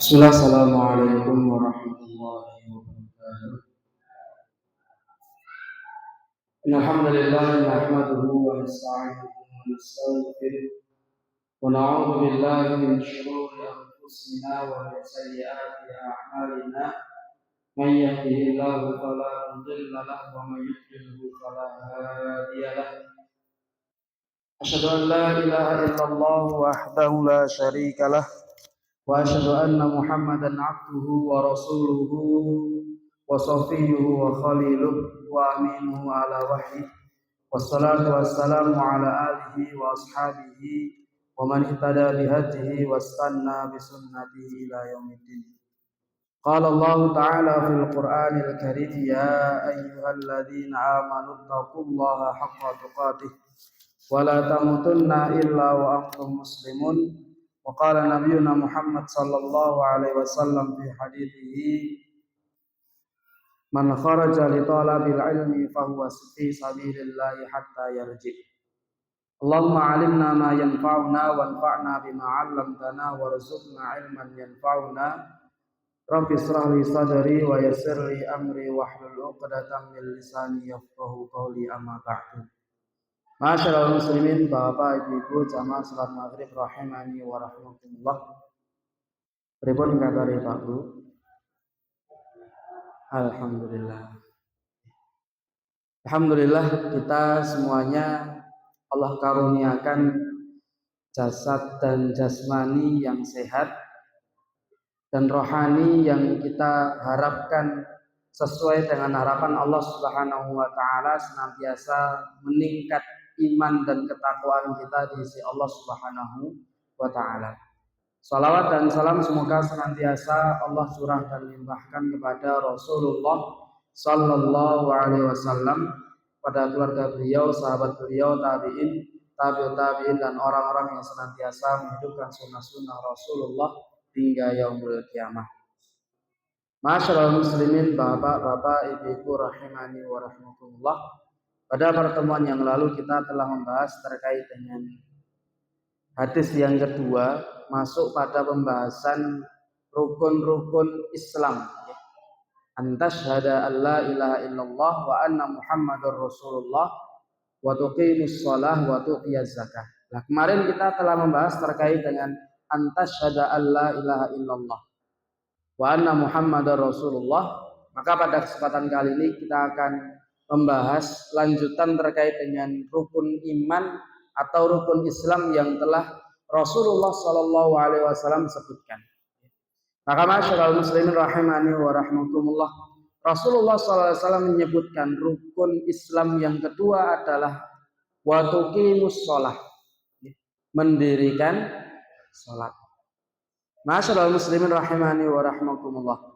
Bismillah, Assalamualaikum warahmatullahi wabarakatuh. Alhamdulillah, nahmaduhu wa nasta'inuhu wa nastaghfiruh wa na'udzu billahi min shururi anfusina wa min sayyiati a'malina. Man yahdihillahu fala mudilla lahu wa man yudlilhu fala hadiya lahu. Asyhadu an la ilaha illallah wahdahu la syarika lah wa asyhadu anna Muhammadan abduhu wa rasuluhu wa safiyuhu wa khaliluhu wa aminuhu ala wahyi wassalatu wassalamu ala alihi wa ashabihi wa man ihtada bihadihi wastanna bisunnatihi ila yaumiddin. Qala Allah ta'ala fil Qur'anil Karim, ya ayyuhalladzina amanu taqullaha haqqa tuqatih wa la tamutunna illa wa antum muslimun. وقال نبينا محمد صلى الله عليه وسلم في حديثه من خرج لطلب العلم فهو في سبيل الله حتى يرجع. اللهم علمنا ما ينفعنا وانفعنا بما علمتنا وارزقنا علما ينفعنا. رب اشرح لي صدري ويسر لي امري واحلل عقدة من لساني يفقهوا قولي اما بعد. Masyaallah muslimin, Bapak Ibu jamaah salat maghrib rahimani wa rahmatullah. Pripun kabare Pak Bu? Alhamdulillah. Alhamdulillah kita semuanya Allah karuniakan jasad dan jasmani yang sehat dan rohani yang kita harapkan sesuai dengan harapan Allah Subhanahu wa taala senantiasa meningkat iman dan ketakwaan kita di sisi Allah Subhanahu wa taala. Salawat dan salam semoga senantiasa Allah curahkan limpahkan kepada Rasulullah sallallahu alaihi wasallam, pada keluarga beliau, sahabat beliau, tabi'in, tabi'ut tabi'in dan orang-orang yang senantiasa menghidupkan sunnah-sunnah Rasulullah hingga yaumul kiamah. Masyaallah muslimin, bapak-bapak, ibu-ibu rahimani wa rahmatullah. Pada pertemuan yang lalu kita telah membahas terkait dengan hadis yang kedua, masuk pada pembahasan rukun-rukun Islam. Antasyhada alla ilaha illallah wa anna Muhammadar Rasulullah wa tuqimus shalah wa tu'tiyaz zakah. Nah, kemarin kita telah membahas terkait dengan antasyhada alla ilaha illallah wa anna Muhammadar Rasulullah. Maka pada kesempatan kali ini kita akan membahas lanjutan terkait dengan rukun iman atau rukun Islam yang telah Rasulullah Shallallahu Alaihi Wasallam sebutkan. Maka masyaallah muslimin rahimani wa rahmatullah, Rasulullah Shallallahu Alaihi Wasallam menyebutkan rukun Islam yang kedua adalah wa tuqimus shalah, mendirikan salat. Masyaallah muslimin rahimani wa rahmatullah.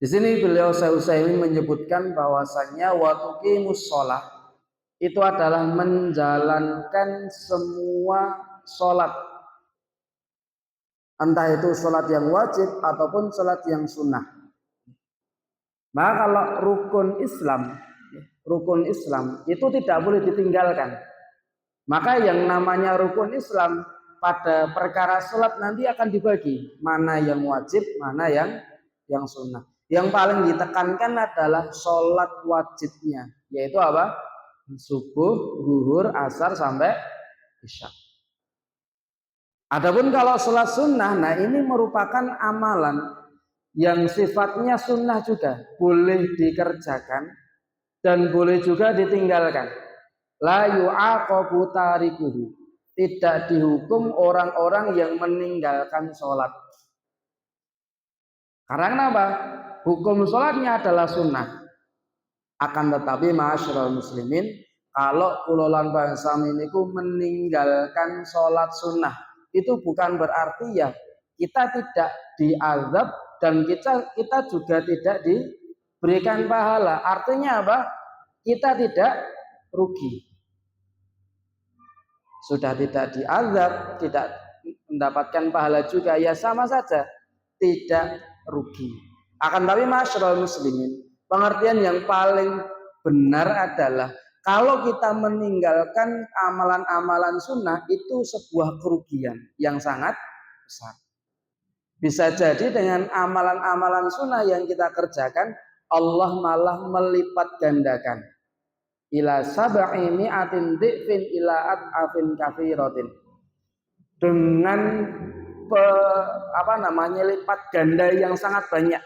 Di sini beliau Syekh Utsaimin menyebutkan bahwasanya wa tuqimus shalah itu adalah menjalankan semua salat, entah itu salat yang wajib ataupun salat yang sunnah. Maka kalau rukun Islam itu tidak boleh ditinggalkan. Maka yang namanya rukun Islam pada perkara salat nanti akan dibagi, mana yang wajib, mana yang sunnah. Yang paling ditekankan adalah sholat wajibnya, yaitu apa? Subuh, zuhur, asar sampai isya. Adapun kalau sholat sunnah, nah ini merupakan amalan yang sifatnya sunnah juga, boleh dikerjakan dan boleh juga ditinggalkan. La yu'aqabu tarikuhu, tidak dihukum orang-orang yang meninggalkan sholat. Karena apa? Hukum sholatnya adalah sunnah. Akan tetapi ma'asyiral muslimin, kalau kulolan bangsa miniku meninggalkan sholat sunnah, itu bukan berarti ya kita tidak diazab dan kita juga tidak diberikan pahala. Artinya apa? Kita tidak rugi. Sudah tidak diazab, tidak mendapatkan pahala juga, ya sama saja, tidak rugi. Akan tapi masyaallah muslimin, pengertian yang paling benar adalah kalau kita meninggalkan amalan-amalan sunnah itu sebuah kerugian yang sangat besar. Bisa jadi dengan amalan-amalan sunnah yang kita kerjakan, Allah malah melipat gandakan. Ila sab'i mi'atin dhi'fin ila ad'afin katsiratin. Dengan lipat ganda yang sangat banyak.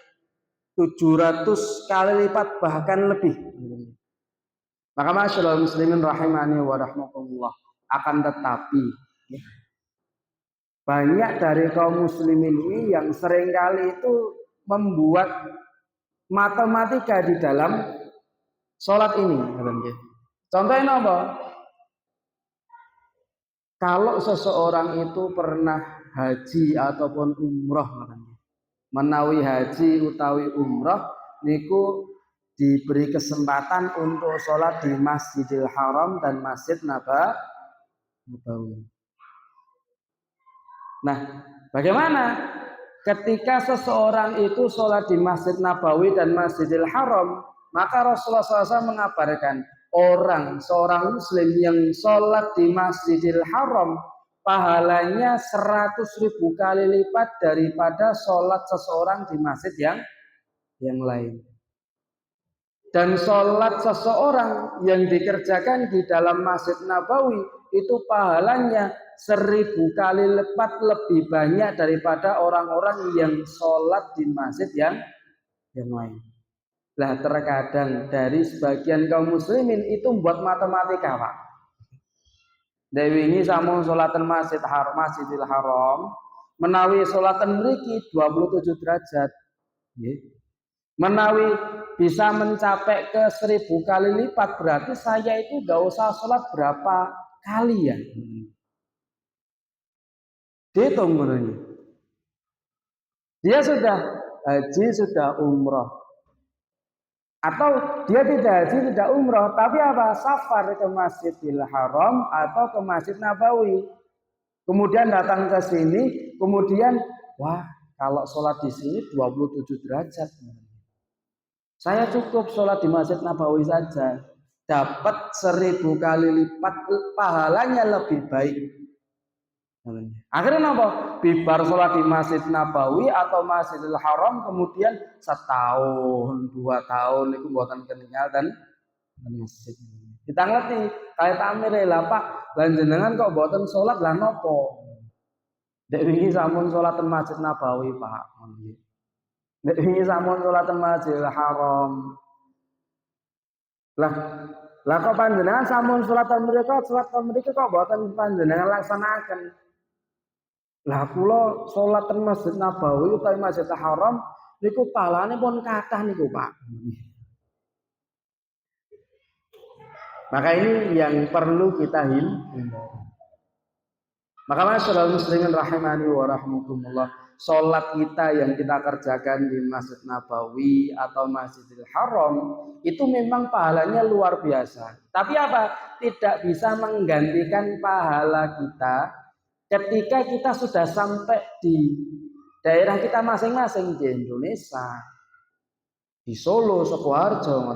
700 kali lipat bahkan lebih. Maka masyaallah muslimin rahimani wa rahmatullah, akan tetapi banyak dari kaum muslimin ini yang seringkali itu membuat matematika di dalam sholat ini. Contohnya apa? Kalau seseorang itu pernah haji ataupun umroh, menawi haji utawi umroh, niku diberi kesempatan untuk sholat di Masjidil Haram dan Masjid Nabawi. Nah, bagaimana ketika seseorang itu sholat di Masjid Nabawi dan Masjidil Haram, maka Rasulullah SAW mengabarkan seorang muslim yang sholat di Masjidil Haram pahalanya 100.000 kali lipat daripada sholat seseorang di masjid yang lain. Dan sholat seseorang yang dikerjakan di dalam Masjid Nabawi itu pahalanya 1.000 kali lipat lebih banyak daripada orang-orang yang sholat di masjid yang lain. Lah terkadang dari sebagian kaum muslimin itu membuat matematika, Pak. Dewi ini samun sholatan Masjidil Haram menawi sholatan mriki 27 derajat. Menawi bisa mencapai ke 1.000 kali lipat, berarti saya itu gak usah sholat berapa kali ya. Dihitung menurutnya. Dia sudah haji, sudah umroh. Atau dia tidak haji, tidak umroh, tapi apa? Safar ke Masjidil Haram atau ke Masjid Nabawi. Kemudian datang ke sini, kemudian wah, kalau sholat di sini 27 derajat. Saya cukup sholat di Masjid Nabawi saja, dapat 1.000 kali lipat pahalanya lebih baik. Akhirnya apa? Bibar sholat di Masjid Nabawi atau Masjidil Haram, kemudian 1 tahun, 2 tahun itu buatan ketinggal dan masjid. Kita ngerti, kayak tamir lah Pak, lanjenengan kok buatan sholat lah nopo. Dek wingi samun sholat di Masjid Nabawi Pak. Dek wingi samun sholat di Masjidil Haram. Lah kok panjenengan samun sholat mereka kok buatan panjenengan laksanakan. Lah kula salat teng Masjid Nabawi utawi Masjid Haram niku pahalane pun kathah niku, Pak. Maka ini yang perlu kita hindari. Maka masyaallah muslimin rahimani wa rahmatullah, salat kita yang kita kerjakan di Masjid Nabawi atau Masjidil Haram itu memang pahalanya luar biasa. Tapi apa? Tidak bisa menggantikan pahala kita ketika kita sudah sampai di daerah kita masing-masing di Indonesia, di Solo, Sukoharjo.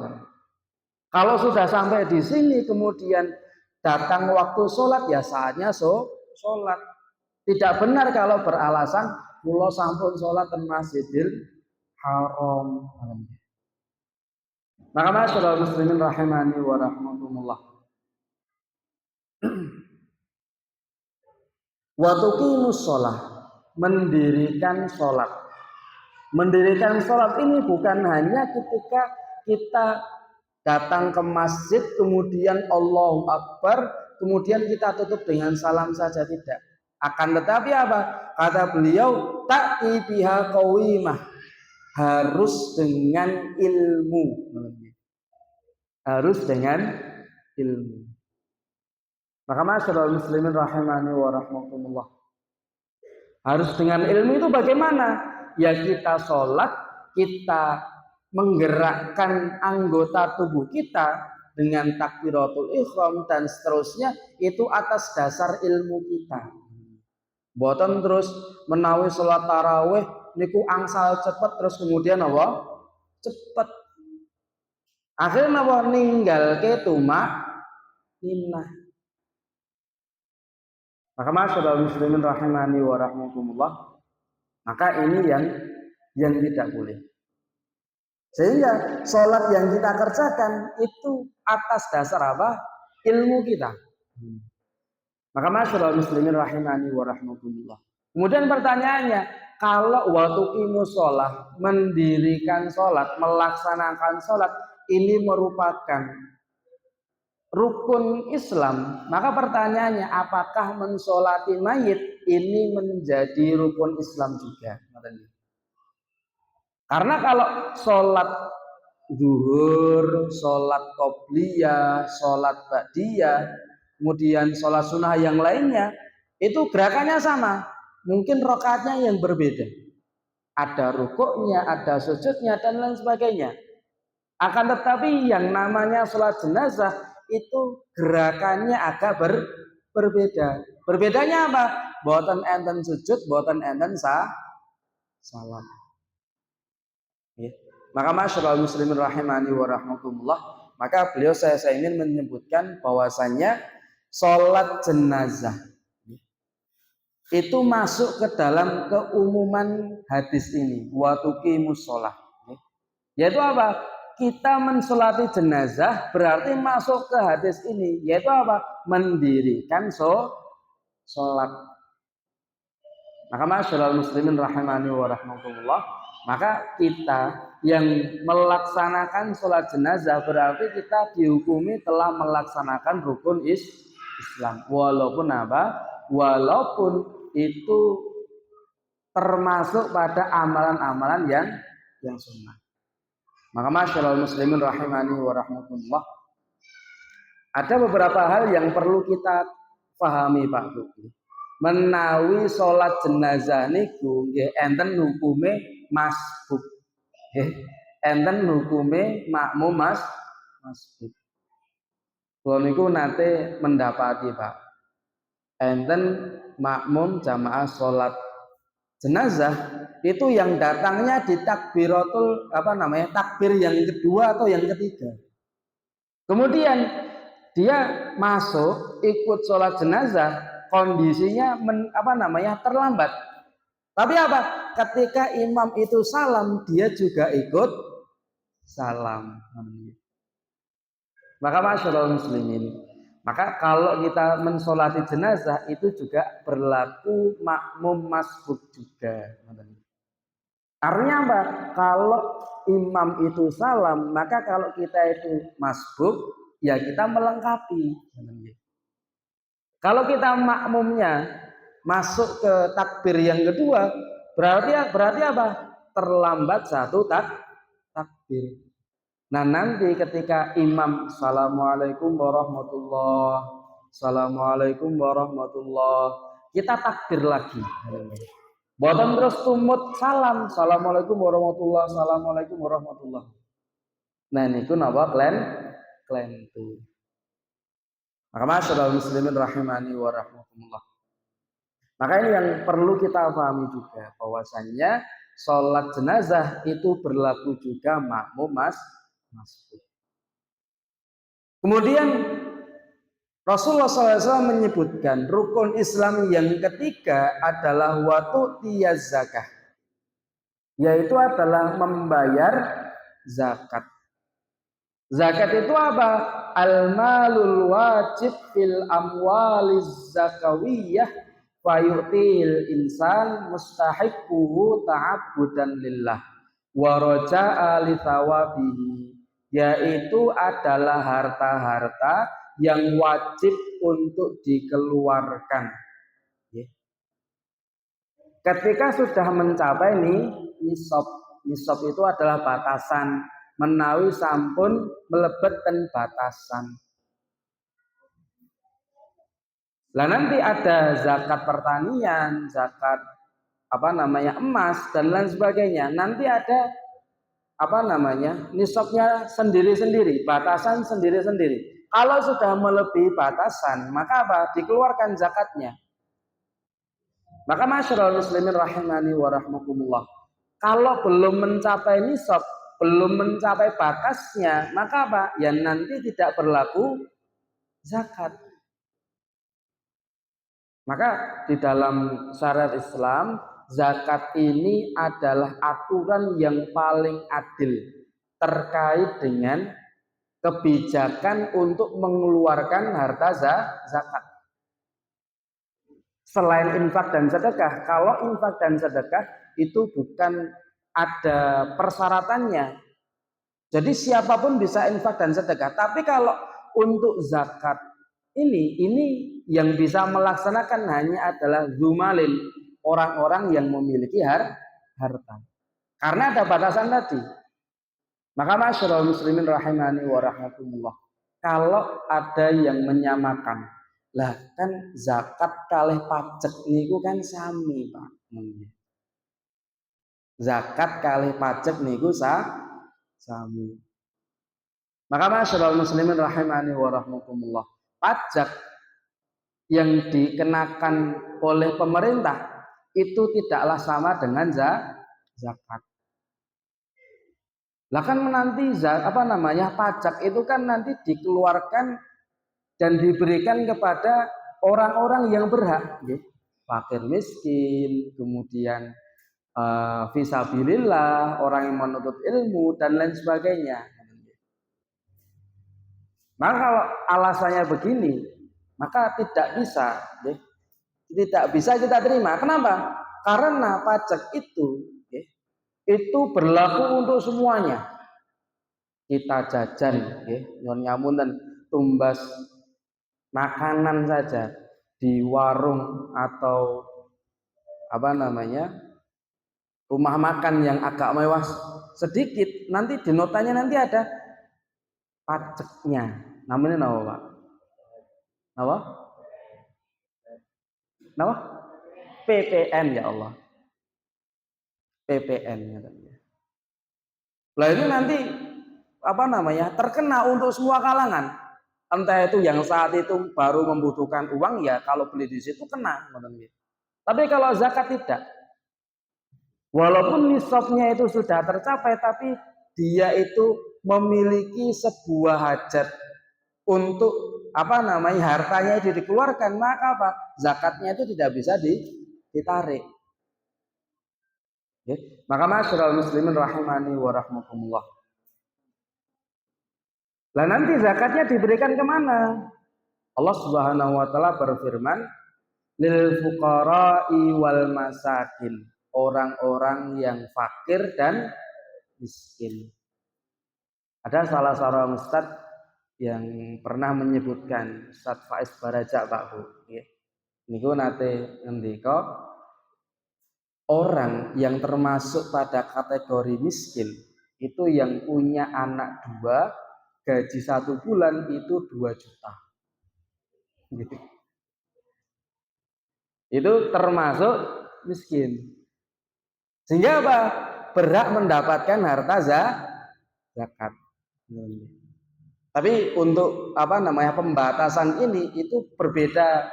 Kalau sudah sampai di sini kemudian datang waktu sholat, ya saatnya sholat. Tidak benar kalau beralasan kula sampun sholat di Masjidil Haram. Maka masyaallah muslimin rahimani wa rahmatullah. Wa tuqimus shalah, mendirikan sholat. Mendirikan sholat ini bukan hanya ketika kita datang ke masjid kemudian Allahu Akbar kemudian kita tutup dengan salam saja, tidak. Akan tetapi apa? Kata beliau, ta'ti biha qawimah, harus dengan ilmu. Harus dengan ilmu. Maka masyaallah muslimin rahimani wa rahmatullah, harus dengan ilmu itu bagaimana? Ya kita sholat, kita menggerakkan anggota tubuh kita dengan takbiratul ihram dan seterusnya, itu atas dasar ilmu kita. Boten terus menawi sholat tarawih niku angsal cepet terus kemudian apa? Cepet. Akhirnya apa? Ninggal ke tumakninah. Maka masyaallah muslimin rahimani wa rahmatullah, Maka ini yang tidak boleh. Sehingga sholat yang kita kerjakan itu atas dasar apa? Ilmu kita. Maka masyaallah muslimin rahimani wa rahmatullah. Kemudian pertanyaannya, kalau waktu sholat, mendirikan sholat, melaksanakan sholat, ini merupakan rukun Islam, maka pertanyaannya, apakah mensolati mayit ini menjadi rukun Islam juga? Karena kalau sholat zuhur, sholat qobliyah, sholat ba'diyah, kemudian sholat sunnah yang lainnya, itu gerakannya sama, mungkin rakaatnya yang berbeda, ada rukuknya, ada sujudnya, dan lain sebagainya. Akan tetapi yang namanya sholat jenazah itu gerakannya agak berbeda. Berbedanya apa? Boten enten sujud, boten enten salam. Ya. Maka masyaallah muslimin rahimani wa rahmatullah, maka beliau saya ingin menyebutkan bahwasanya sholat jenazah itu masuk ke dalam keumuman hadis ini, wa tuqimus shalah. Yaitu apa? Kita mensolati jenazah berarti masuk ke hadis ini, yaitu apa? Mendirikan sholat. Maka masyaallah muslimin rahimani wa rahmatullah, maka kita yang melaksanakan sholat jenazah berarti kita dihukumi telah melaksanakan rukun Islam. Walaupun apa? Walaupun itu termasuk pada amalan-amalan yang sunnah. Maka masyaallah muslimin rahimani wa rahmatullah, ada beberapa hal yang perlu kita pahami Pak Bu. Menawi sholat jenazah niku nggih enten hukume masbuk. Enten hukume makmum masbuk. Kula niku nate mendapati Pak. Enten makmum jamaah sholat jenazah itu yang datangnya di takbiratul takbir yang kedua atau yang ketiga. Kemudian dia masuk ikut sholat jenazah, kondisinya terlambat. Tapi apa? Ketika imam itu salam, dia juga ikut salam. Maka masyaallah muslimin, maka kalau kita mensolati jenazah itu juga berlaku makmum masbuk juga. Artinya apa? Kalau imam itu salam, maka kalau kita itu masbuk, ya kita melengkapi. Kalau kita makmumnya masuk ke takbir yang kedua, berarti apa? Terlambat satu takbir. Nah nanti ketika imam assalamualaikum warahmatullah, assalamualaikum warahmatullah, kita takbir lagi. Boten terus tumut salam, assalamualaikum warahmatullah, assalamualaikum warahmatullah. Nah niku napa klen itu. Maka masyaallah muslimin rahimani wa rahmatullah. Maka ini yang perlu kita pahami juga, bahwasannya sholat jenazah itu berlaku juga makmum masbuk. Kemudian Rasulullah SAW menyebutkan rukun Islam yang ketiga adalah watu tiyaz zakah, yaitu adalah membayar zakat. Zakat itu apa? Al-malul wajib fil amwaliz zakawiyah fayu'til insan mustahiquhu ta'abbudan lillah wa raja'a li thawabihi, yaitu adalah harta-harta yang wajib untuk dikeluarkan. Ketika sudah mencapai nisab itu adalah batasan, menawi sampun melebetkan batasan. Lah nanti ada zakat pertanian, zakat emas dan lain sebagainya. Nanti ada nisabnya sendiri-sendiri, batasan sendiri-sendiri. Kalau sudah melebihi batasan, maka dikeluarkan zakatnya. Maka masyaallah muslimin rahimani wa rahmatullah, kalau belum mencapai nisab, belum mencapai batasnya, maka ya nanti tidak berlaku zakat. Maka di dalam syariat Islam, zakat ini adalah aturan yang paling adil terkait dengan kebijakan untuk mengeluarkan harta zakat. Selain infak dan sedekah, kalau infak dan sedekah itu bukan ada persyaratannya. Jadi siapapun bisa infak dan sedekah. Tapi kalau untuk zakat ini yang bisa melaksanakan hanya adalah zumalin, orang-orang yang memiliki harta. Karena ada batasan tadi. Maka masyaallah muslimin rahimani wa rahmatullah. Kalau ada yang menyamakan, lah kan zakat kalih pajak niku kan sami, Pak. Zakat kalih pajak niku sami. Maka masyaallah muslimin rahimani wa rahmatullah. Pajak yang dikenakan oleh pemerintah itu tidaklah sama dengan zakat. Lah kan nanti pajak itu kan nanti dikeluarkan dan diberikan kepada orang-orang yang berhak, fakir miskin, kemudian fisabilillah, orang yang menuntut ilmu dan lain sebagainya. Maka kalau alasannya begini, maka tidak bisa kita terima. Kenapa? Karena pajak itu berlaku untuk semuanya. Kita jajan, nyon ngapunten, tumbas makanan saja di warung atau rumah makan yang agak mewah sedikit, nanti di notanya nanti ada pajaknya. Namanya apa, Pak? Apa? PPN, ya Allah. PPN katanya. Lah ini nanti terkena untuk semua kalangan. Entah itu yang saat itu baru membutuhkan uang, ya kalau beli di situ kena. Tapi kalau zakat tidak. Walaupun nisabnya itu sudah tercapai, tapi dia itu memiliki sebuah hajat untuk hartanya itu dikeluarkan, maka zakatnya itu tidak bisa ditarik. Maka masyaallah muslimin rahimani wa rahmatullah. Lah nanti zakatnya diberikan kemana? Allah Subhanahu wa taala berfirman, lil fuqara'i wal masakin, orang-orang yang fakir dan miskin. Ada salah seorang ustaz yang pernah menyebutkan, Ustaz Faiz Baraja Pak Bu, niku nate ngendika, orang yang termasuk pada kategori miskin itu yang punya anak 2, gaji 1 bulan itu 2 juta. Gitu. Itu termasuk miskin. Sehingga berhak mendapatkan harta zakat. Tapi untuk pembatasan ini itu berbeda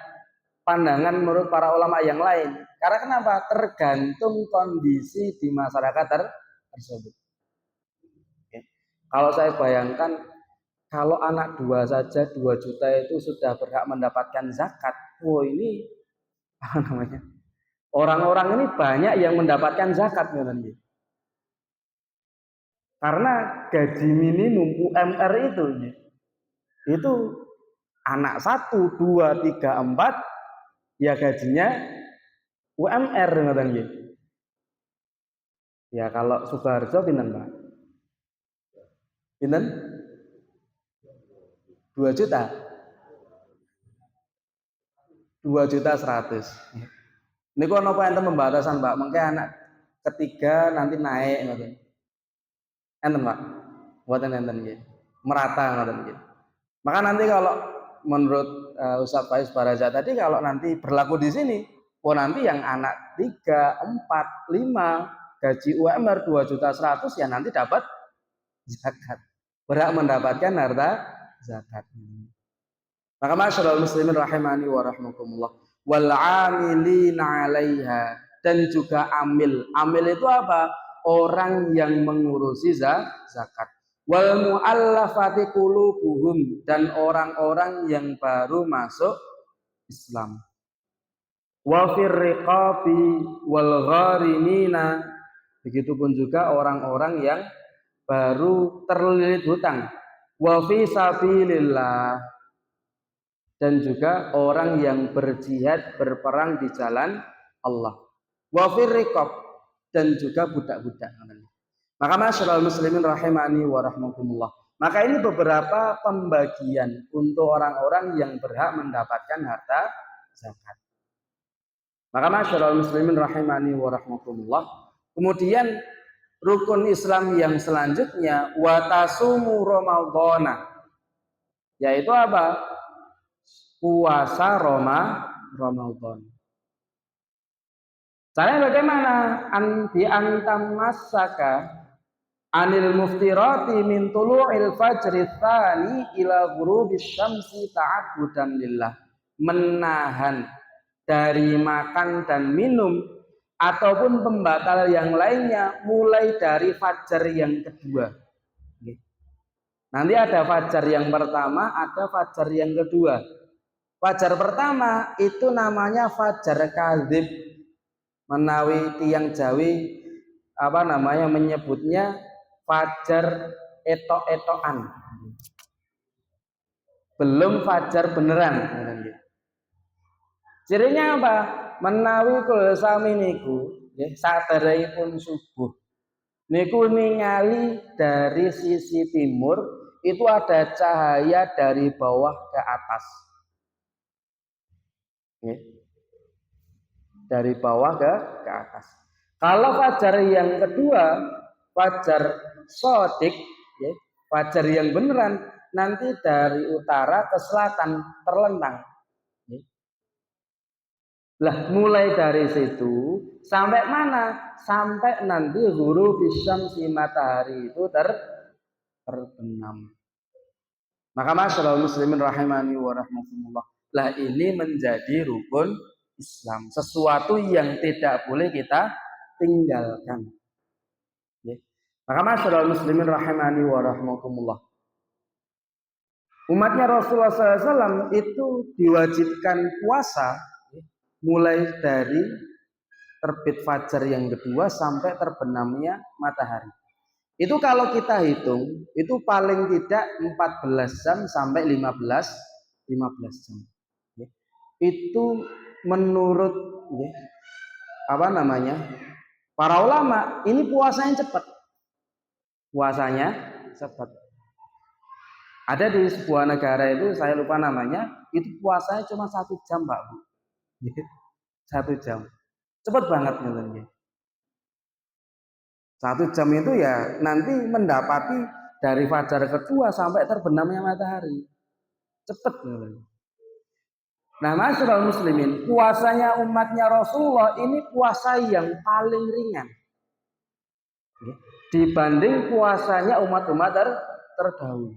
pandangan menurut para ulama yang lain. Karena kenapa? Tergantung kondisi di masyarakat tersebut. Kalau saya bayangkan, kalau anak 2 saja 2 juta itu sudah berhak mendapatkan zakat. Ini orang-orang ini banyak yang mendapatkan zakat, karena gaji minimum UMR itu anak 1, 2, 3, 4 ya gajinya UMR, ya kalau Sukoharjo pinten, Pak? Pinten? 2 juta. 2.100.000. Ini kok nopo enten pembatasan, Pak? Mengke anak ketiga nanti naik ngoten. Enten, Pak? Mboten enten nggih. Merata ngoten nggih. Maka nanti kalau menurut Ustaz Faiz Baraja tadi, kalau nanti berlaku di sini, nanti yang anak 3, 4, 5 gaji UMR 2.100.000 ya nanti dapat zakat. Berhak mendapatkan harta zakat. Maka masyaallah muslimin rahimani wa rahmatullah, wal 'amilina 'alaiha, dan juga amil. Amil itu apa? Orang yang mengurusi zakat. Wal mu'allafati qulubuhum, dan orang-orang yang baru masuk Islam. wa fir riqabi wal gharimina. Begitupun juga orang-orang yang baru terlilit hutang. Wa fi sabilillah, dan juga orang yang berjihad berperang di jalan Allah. Wa fir riqab, dan juga budak-budak. Maka masyaallah muslimin rahimani wa rahmakumullah. Maka ini beberapa pembagian untuk orang-orang yang berhak mendapatkan harta zakat. Maka masyaallah muslimin rahimani wa rahmakumullah. Kemudian rukun Islam yang selanjutnya wa tasumu ramadhana, yaitu apa? Puasa Ramadan. Caranya bagaimana? Bi antam masaka anil muftirati min tulu'il fajri tsani ila ghurubis syamsi ta'abbudan lillah. Menahan dari makan dan minum ataupun pembatal yang lainnya mulai dari fajar yang kedua. Nanti ada fajar yang pertama, ada fajar yang kedua. Fajar pertama itu namanya fajar kadzib. Menawi tiang Jawi menyebutnya fajar etok-etokan. Belum fajar beneran. Cirinya apa? Menawi kula sami niku nggih saderengipun subuh niku ningali dari sisi timur itu ada cahaya dari bawah ke atas. Dari bawah ke atas. Kalau fajar yang kedua, fajar sodik, fajar yang beneran, nanti dari utara ke selatan terlentang. Lah mulai dari situ sampai mana? Sampai nanti ghurubis syamsi, matahari itu terbenam. Maka masyaallah muslimin rahimani wa rahmakumullah. Lah ini menjadi rukun Islam, sesuatu yang tidak boleh kita tinggalkan. Maka masyaallah muslimin rahimani wa rahmakumullah. Umatnya Rasulullah SAW itu diwajibkan puasa mulai dari terbit fajar yang kedua sampai terbenamnya matahari. Itu kalau kita hitung, itu paling tidak 14 jam sampai 15 jam. Itu menurut para ulama, ini puasanya cepat. Puasanya cepat. Ada di sebuah negara itu, saya lupa namanya, itu puasanya cuma 1 jam, Pak Bu. 1 jam. Cepat banget nih. 1 jam itu ya nanti mendapati dari fajar kedua sampai terbenamnya matahari. Cepat nih. Nah, masyaallah muslimin, puasanya umatnya Rasulullah ini puasa yang paling ringan dibanding puasanya umat-umat terdahulu.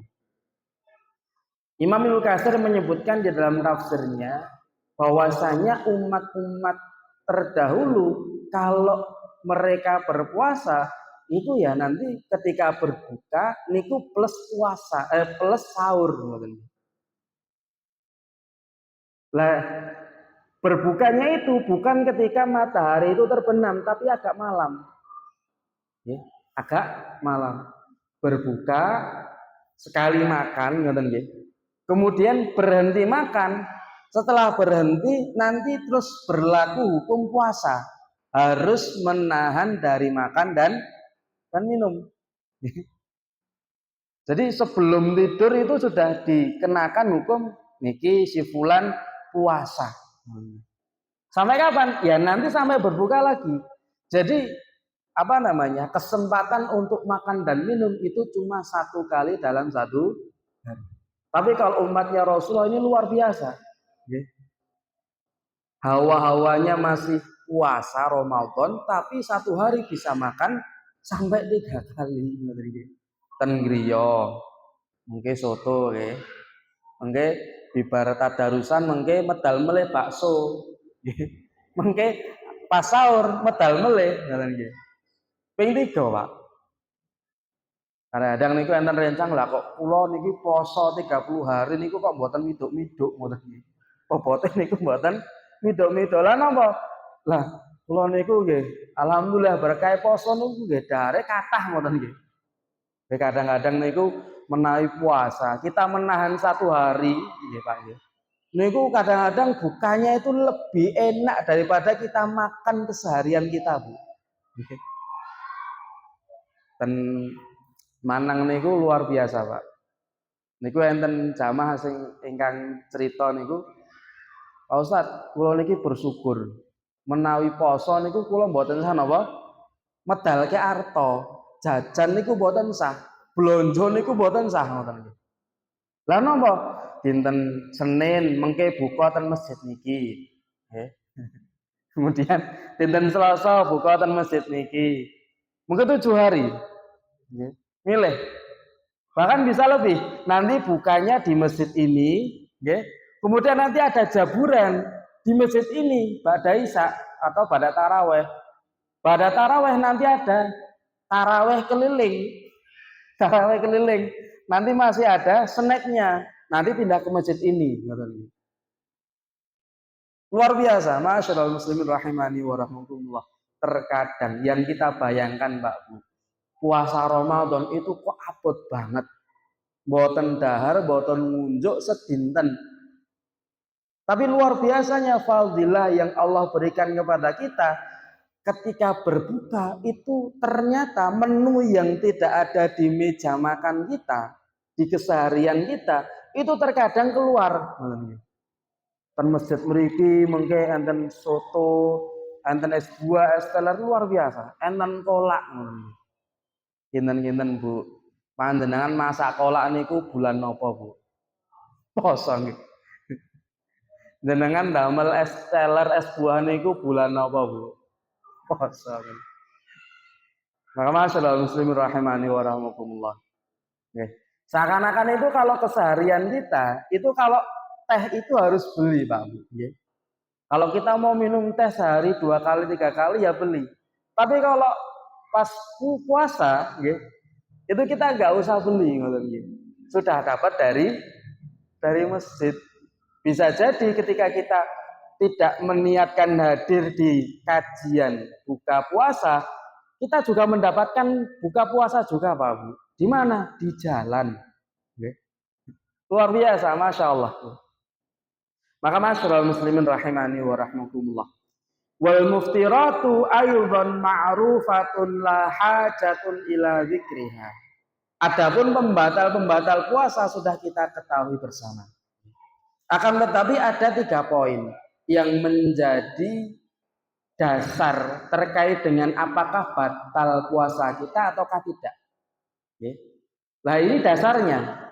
Imam Ibnu Katsir menyebutkan di dalam tafsirnya bahwasanya umat-umat terdahulu kalau mereka berpuasa itu ya nanti ketika berbuka niku plus puasa plus sahur. Lah berbukanya itu bukan ketika matahari itu terbenam tapi agak malam. Agak malam. Berbuka sekali makan ngoten nggih. Kemudian berhenti makan. Setelah berhenti nanti terus berlaku hukum puasa. Harus menahan dari makan dan minum. Jadi sebelum tidur itu sudah dikenakan hukum niki si fulan puasa. Sampai kapan? Ya nanti sampai berbuka lagi. Jadi kesempatan untuk makan dan minum itu cuma 1 kali dalam 1 hari. Tapi kalau umatnya Rasulullah ini luar biasa. Hawa-hawanya masih puasa Ramadan, tapi 1 hari bisa makan sampai 3 kali. Ten griya, mengke soto, mengke ibarat tadarusan, mengke medal meleh bakso, mengke pas sahur medal meleh, ping 3 Pak. Kadang niku enten rencang lah kok kula niki poso 30 hari niku kok mboten miduk-miduk ngoten nggih. Bobote niku mboten midok-midolan apa? Lah, kula niku nggih, alhamdulillah berkah poso niku nggih dare kathah ngoten nggih. Kadang-kadang niku menawi puasa, kita menahan 1 hari, nggih Pak nggih. Niku kadang-kadang bukanya itu lebih enak daripada kita makan keseharian kita, Bu. Nggih. Dan Manang niku luar biasa, Pak. Niku enten jamaah sing ingkang cerita niku, Pak Ustaz, kula niki bersyukur menawi poso niku kula mboten sah napa medalke arta, jajan niku mboten sah, blonjo niku mboten sah ngoten niku. Lah napa? Dinten Senin mengke buka ten masjid niki. Nggih. Kemudian dinten Selasa buka ten masjid niki. Mungkin 7 hari. Nggih. Milih. Bahkan bisa lebih. Nanti bukanya di masjid ini, nggih. Kemudian nanti ada jaburan di masjid ini pada Isya atau pada taraweh. Pada taraweh nanti ada taraweh keliling. Taraweh keliling. Nanti masih ada snacknya. Nanti pindah ke masjid ini. Luar biasa. Masyaallah muslimin rahimani wa rahmatullah. Terkadang yang kita bayangkan Pak Bu, puasa Ramadan itu kok abot banget. Boten dahar, boten ngunjuk sedinten. Tapi luar biasanya fadilah yang Allah berikan kepada kita ketika berbuka itu ternyata menu yang tidak ada di meja makan kita, di keseharian kita, itu terkadang keluar. Ten masjid mriki mengke enten soto, enten es buah, es teler luar biasa, enten kolak. Kinten-kinten Bu, panjenengan masak kolak niku bulan napa Bu? Poso nggih. Jenengan damel es teler, es buah niku bulan napa Bu? Poso. Maka masyaallah muslimin rahimani wa rahmakumullah. Nggih. Seakan-akan itu kalau keseharian kita, itu kalau teh itu harus beli, Pak Bu. Nggih. Kalau kita mau minum teh sehari 2 kali 3 kali ya beli. Tapi kalau pas puasa, nggih, itu kita nggak usah beli, ngoten nggih. Sudah dapat dari masjid. Bisa jadi ketika kita tidak meniatkan hadir di kajian buka puasa, kita juga mendapatkan buka puasa juga Pak Bu. Di mana? Di jalan. Luar biasa, Masya Allah. Maka masyarakat muslimin rahimani wa rahmatullah. Wal muftiratu ayuban ma'rufatun la hajatun ila zikriha. Adapun pembatal-pembatal puasa sudah kita ketahui bersama. Akan tetapi ada 3 poin yang menjadi dasar terkait dengan apakah batal puasa kita ataukah tidak. Nah ini dasarnya.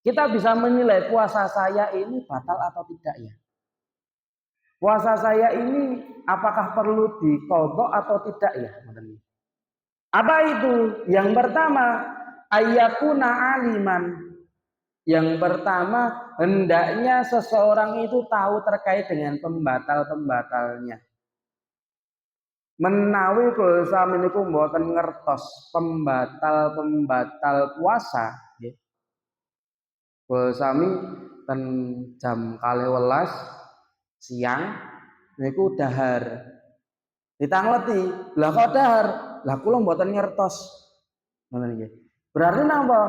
Kita bisa menilai puasa saya ini batal atau tidak ya. Puasa saya ini apakah perlu diqadha atau tidak ya. Apa itu? Yang pertama, ayyakuna aliman. Yang pertama, hendaknya seseorang itu tahu terkait dengan pembatal-pembatalnya. Menawi kula sami niku mboten ngertos pembatal-pembatal puasa, nggih. Kula sami ten jam 12 siang niku dahar. Ditangleti, lah kok dahar? Lah kula mboten ngertos. Ngoten nggih. Berarti napa?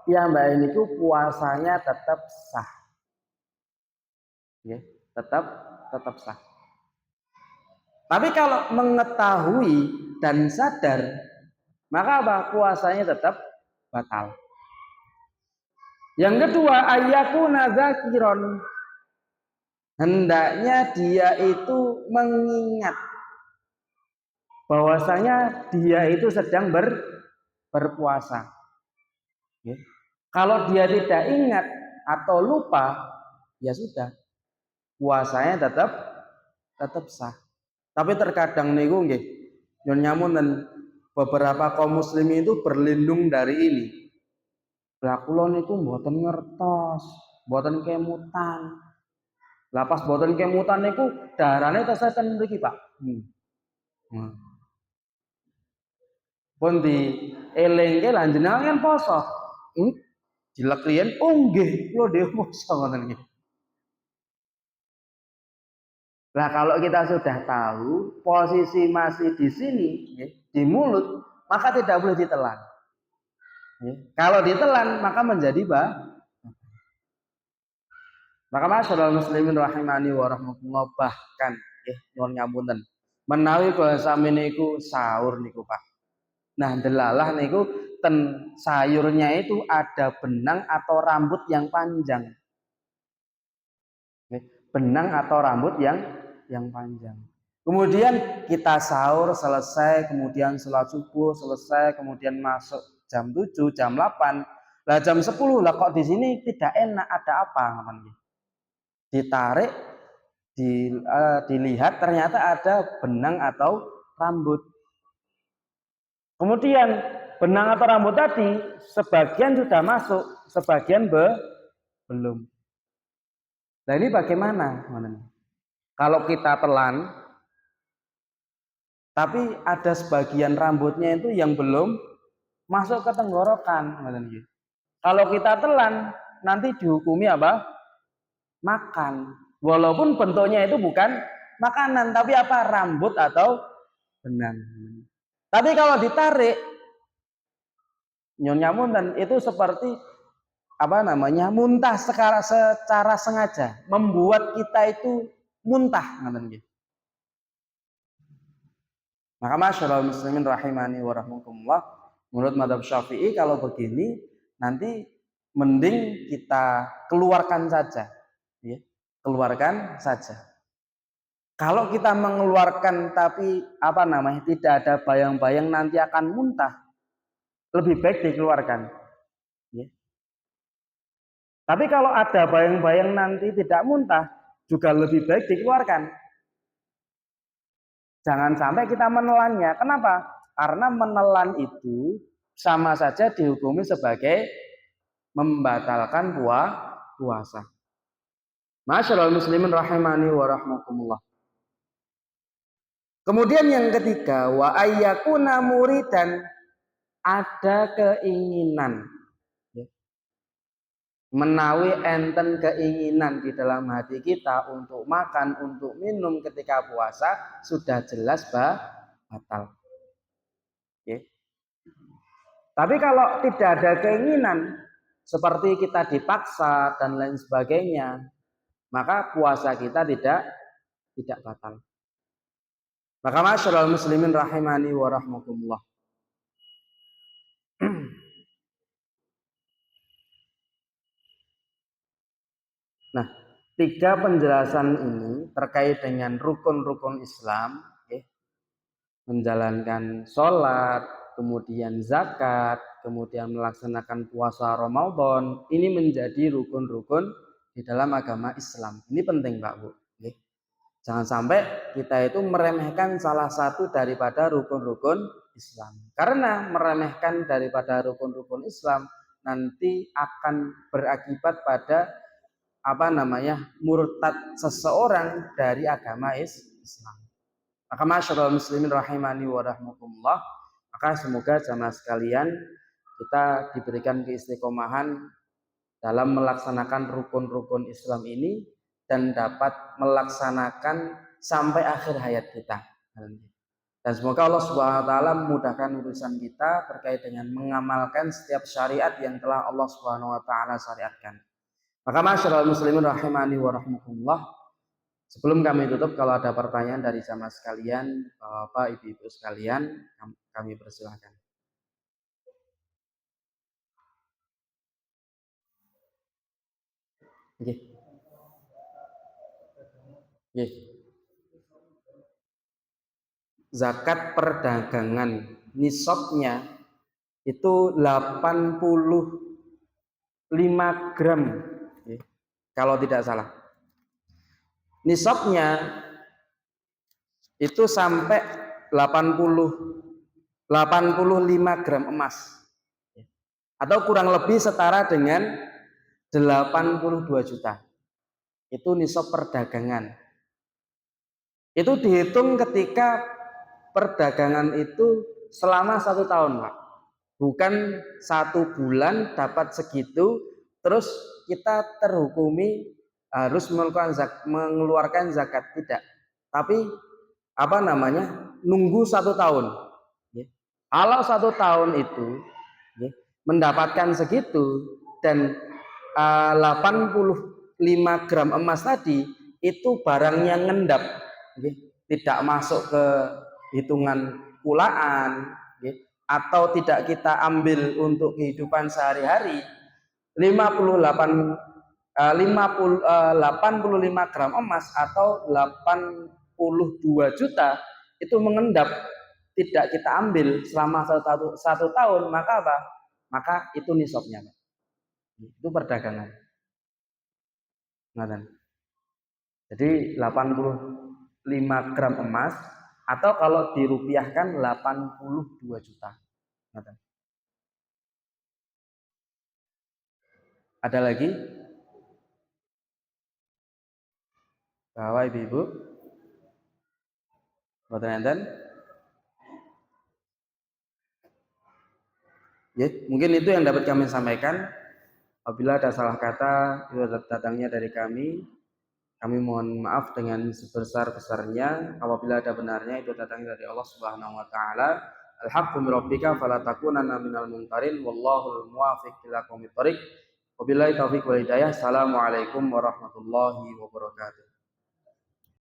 Piyambake niku puasanya tetap sah. Nggih, tetap sah. Tapi kalau mengetahui dan sadar, maka apa? Puasanya tetap batal. Yang kedua, ayyakuna zakiron. Hendaknya dia itu mengingat bahwasanya dia itu sedang berpuasa. Kalau dia tidak ingat atau lupa, ya sudah, puasanya tetap sah. Tapi terkadang niku nggih, nyon nyamun beberapa kaum muslimin itu berlindung dari ini. Lah kula niku mboten ngertos, mboten kemutan. Lah pas mboten kemutan niku darane teseten mriki, Pak. Pun di elengke lan jenengan kan poso. Jilek riyen oh nggih, kula dhewe poso ngoten nggih. Nah, kalau kita sudah tahu posisi masih di sini, ya, di mulut, maka tidak boleh ditelan. Ya. Kalau ditelan, maka menjadi maka masyaallah muslimin rahimani wa rahmatullah, bahkan nyuwun ngapunten. Menawi kula sami niku sahur niku, Pak. Nah, delalah niku ten sayurnya itu ada benang atau rambut yang panjang. Benang atau rambut yang panjang. Kemudian kita sahur selesai, kemudian sholat subuh selesai, kemudian masuk jam 7, jam 8. Lah jam 10 lah kok di sini tidak enak, ada apa namanya? Ditarik, dilihat ternyata ada benang atau rambut. Kemudian benang atau rambut tadi sebagian sudah masuk, sebagian belum. Nah ini bagaimana? Kalau kita telan, tapi ada sebagian rambutnya itu yang belum masuk ke tenggorokan. Kalau kita telan, nanti dihukumi apa? Makan. Walaupun bentuknya itu bukan makanan, tapi apa? Rambut atau benang. Tapi kalau ditarik, nyonya munten itu seperti apa namanya? Muntah secara sengaja, membuat kita itu muntah. Maka masyaallah muslimin rahimani wa rahmakumullah, menurut madhab Syafi'i kalau begini nanti mending kita keluarkan saja, ya. Keluarkan saja. Kalau kita mengeluarkan tapi apa namanya tidak ada bayang-bayang nanti akan muntah, lebih baik dikeluarkan. Ya. Tapi kalau ada bayang-bayang nanti tidak muntah, juga lebih baik dikeluarkan. Jangan sampai kita menelannya. Kenapa? Karena menelan itu sama saja dihukumi sebagai membatalkan puasa. Masyaallah muslimin rahimani wa rahmakumullah. Kemudian yang ketiga, wa ayyakuna muridan, ada keinginan. Menawi enten keinginan di dalam hati kita untuk makan, untuk minum ketika puasa, sudah jelas batal. Okay. Tapi kalau tidak ada keinginan, seperti kita dipaksa dan lain sebagainya, maka puasa kita tidak batal. Maka masyaallah muslimin rahimani wa rahmakumullah. Nah, 3 penjelasan ini terkait dengan rukun-rukun Islam, menjalankan sholat, kemudian zakat, kemudian melaksanakan puasa Ramadan, ini menjadi rukun-rukun di dalam agama Islam. Ini penting, Pak Bu. Jangan sampai kita itu meremehkan salah satu daripada rukun-rukun Islam. Karena meremehkan daripada rukun-rukun Islam nanti akan berakibat pada murtad seseorang dari agama Islam. Maka masyaallah muslimin rahimani wa rahmakumullah, maka semoga jamaah sekalian kita diberikan keistiqomahan dalam melaksanakan rukun-rukun Islam ini dan dapat melaksanakan sampai akhir hayat kita. Dan semoga Allah Subhanahu wa taala memudahkan urusan kita terkait dengan mengamalkan setiap syariat yang telah Allah Subhanahu wa taala syariatkan. Maka masyaallah muslimin rahimani wa rahmatullah, sebelum kami tutup, kalau ada pertanyaan dari jamaah sekalian, Bapak, Ibu-ibu sekalian, kami persilahkan. Okay. Zakat perdagangan nisabnya itu 85 gram, kalau tidak salah. Nisabnya itu sampai 85 gram emas, atau kurang lebih setara dengan 82 juta. Itu nisab perdagangan. Itu dihitung ketika perdagangan itu selama 1 tahun, Pak. Bukan 1 bulan dapat segitu, terus kita terhukumi harus mengeluarkan zakat. Tidak. tapi apa namanya, nunggu 1 tahun. Kalau 1 tahun itu mendapatkan segitu dan 85 gram emas tadi itu barangnya ngendap, tidak masuk ke hitungan pulaan, atau tidak kita ambil untuk kehidupan sehari-hari. 85 gram emas atau 82 juta itu mengendap, tidak kita ambil selama satu tahun, maka apa? Maka itu nisabnya, itu perdagangan. Nah, jadi 85 gram emas atau kalau dirupiahkan 82 juta. Nah, ada lagi? Bahwa ibu-ibu, ya, mungkin itu yang dapat kami sampaikan. Apabila ada salah kata itu datangnya dari kami mohon maaf dengan sebesar-besarnya. Apabila ada benarnya itu datangnya dari Allah Subhanahu wa taala. Al-haqqu min rabbika fala takunanna minal mumtarin wallahul muwaffiq ila aqwamit thoriq. Wabillahi taufiq wal hidayah. Assalamualaikum warahmatullahi wabarakatuh.